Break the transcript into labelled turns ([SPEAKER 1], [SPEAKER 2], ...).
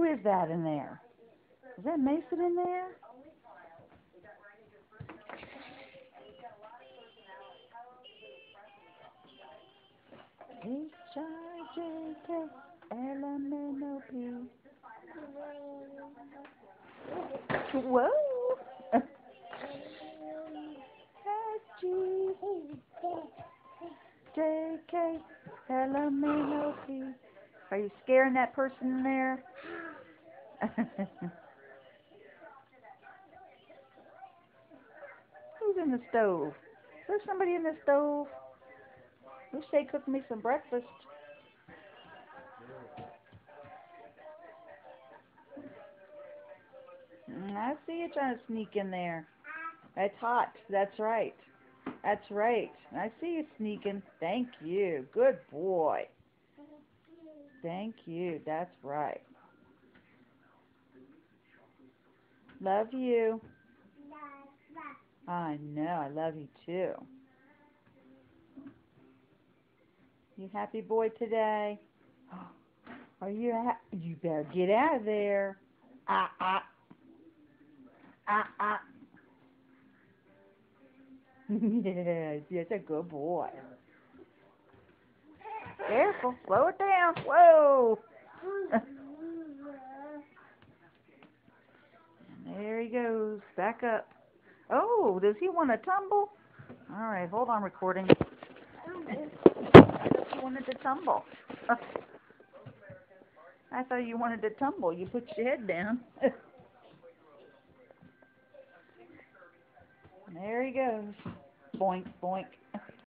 [SPEAKER 1] is that in there? Is that Mason in there? H-I-J-K-L-M-N-O-P. Whoa. H-G-J-K-L-M-N-O-P. Are you scaring that person in there? Who's in the stove? There's somebody in the stove. Wish they cooked me some breakfast. I see you trying to sneak in there. It's hot. That's right. That's right. I see you sneaking. Thank you. Good boy. Thank you. That's right. Love you. I know. I love you too. You happy boy today? Are you you better get out of there. Ah, ah. Ah, ah. Yes, yes, a good boy. Careful. Slow it down. Whoa. There he goes. Back up. Oh, does he want to tumble? All right, hold on, recording. I thought you wanted to tumble. I thought you wanted to tumble. You put your head down. There he goes. Boink, boink.